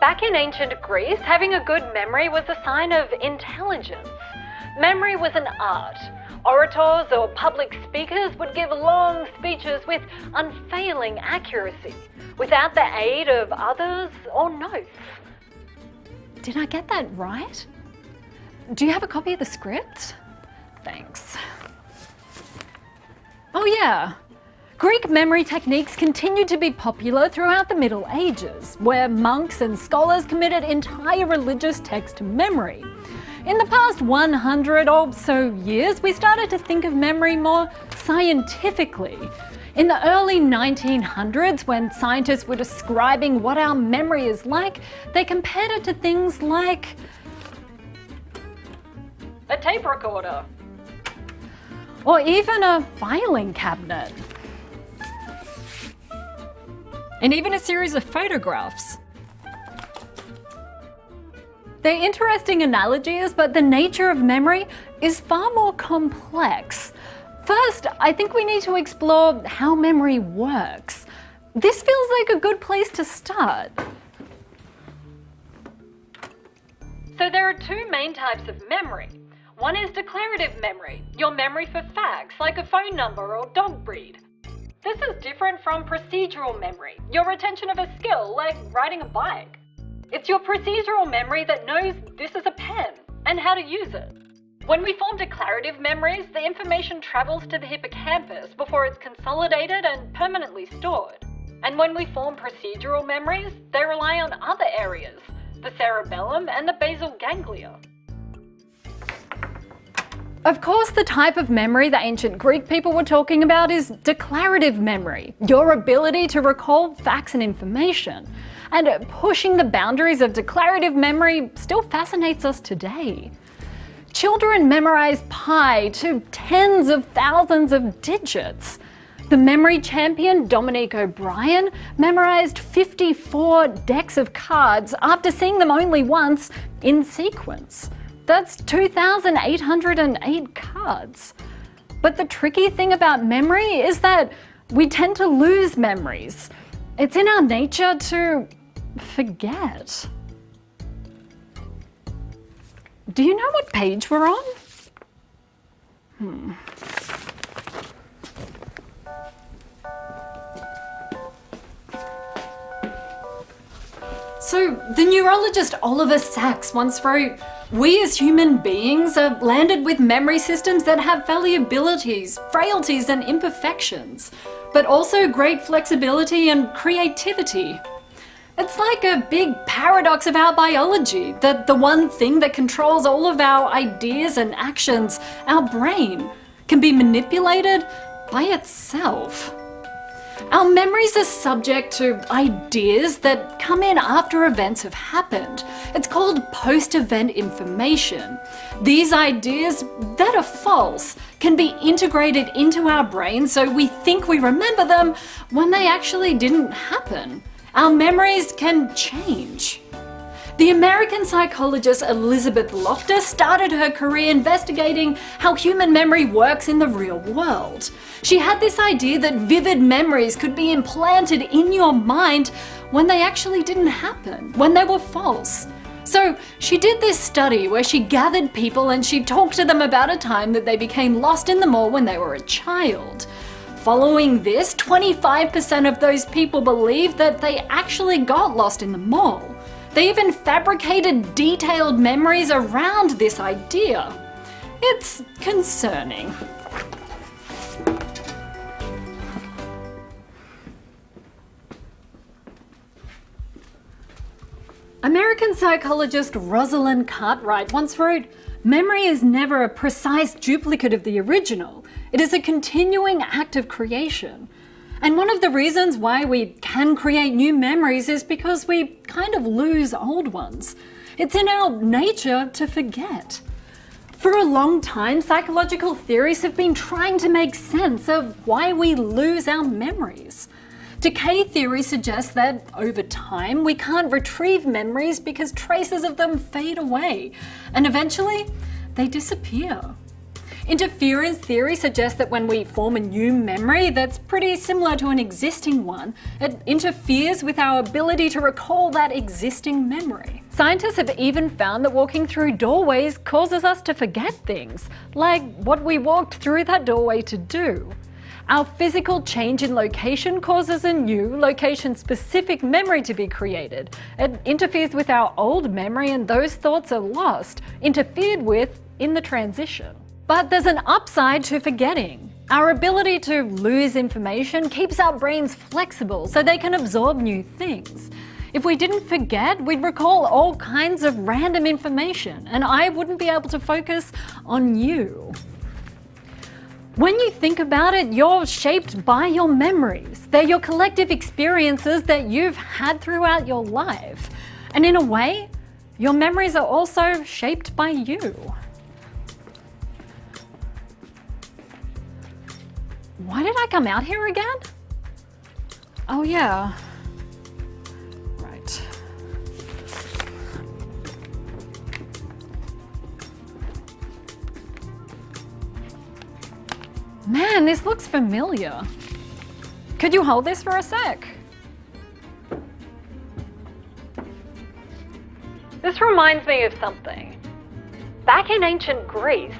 Back in ancient Greece, having a good memory was a sign of intelligence. Memory was an art. Orators or public speakers would give long speeches with unfailing accuracy, without the aid of others or notes. Did I get that right? Do you have a copy of the script? Thanks. Oh yeah. Greek memory techniques continued to be popular throughout the Middle Ages, where monks and scholars committed entire religious text to memory. In the past 100 or so years, we started to think of memory more scientifically. In the early 1900s, when scientists were describing what our memory is like, they compared it to things like a tape recorder, or even a filing cabinet, and even a series of photographs. They're interesting analogies, but the nature of memory is far more complex. First, I think we need to explore how memory works. This feels like a good place to start. So there are two main types of memory. One is declarative memory, your memory for facts like a phone number or dog breed. This is different from procedural memory, your retention of a skill like riding a bike. It's your procedural memory that knows this is a pen and how to use it. When we form declarative memories, the information travels to the hippocampus before it's consolidated and permanently stored. And when we form procedural memories, they rely on other areas, the cerebellum and the basal ganglia. Of course, the type of memory the ancient Greek people were talking about is declarative memory, your ability to recall facts and information. And pushing the boundaries of declarative memory still fascinates us today. Children memorize pi to tens of thousands of digits. The memory champion Dominique O'Brien memorized 54 decks of cards after seeing them only once in sequence. That's 2,808 cards. But the tricky thing about memory is that we tend to lose memories. It's in our nature to forget. Do you know what page we're on? So, the neurologist Oliver Sacks once wrote, "We as human beings are landed with memory systems that have fallibilities, frailties and imperfections, but also great flexibility and creativity." It's like a big paradox of our biology, that the one thing that controls all of our ideas and actions, our brain, can be manipulated by itself. Our memories are subject to ideas that come in after events have happened. It's called post-event information. These ideas that are false can be integrated into our brain so we think we remember them when they actually didn't happen. Our memories can change. The American psychologist Elizabeth Loftus started her career investigating how human memory works in the real world. She had this idea that vivid memories could be implanted in your mind when they actually didn't happen, when they were false. So she did this study where she gathered people and she talked to them about a time that they became lost in the mall when they were a child. Following this, 25% of those people believed that they actually got lost in the mall. They even fabricated detailed memories around this idea. It's concerning. American psychologist Rosalind Cartwright once wrote, "Memory is never a precise duplicate of the original. It is a continuing act of creation." And one of the reasons why we can create new memories is because we kind of lose old ones. It's in our nature to forget. For a long time, psychological theories have been trying to make sense of why we lose our memories. Decay theory suggests that over time we can't retrieve memories because traces of them fade away, and eventually they disappear. Interference theory suggests that when we form a new memory that's pretty similar to an existing one, it interferes with our ability to recall that existing memory. Scientists have even found that walking through doorways causes us to forget things, like what we walked through that doorway to do. Our physical change in location causes a new location-specific memory to be created. It interferes with our old memory and those thoughts are lost, interfered with in the transition. But there's an upside to forgetting. Our ability to lose information keeps our brains flexible so they can absorb new things. If we didn't forget, we'd recall all kinds of random information and I wouldn't be able to focus on you. When you think about it, you're shaped by your memories. They're your collective experiences that you've had throughout your life. And in a way, your memories are also shaped by you. Why did I come out here again? Oh yeah. Right. Man, this looks familiar. Could you hold this for a sec? This reminds me of something. Back in ancient Greece,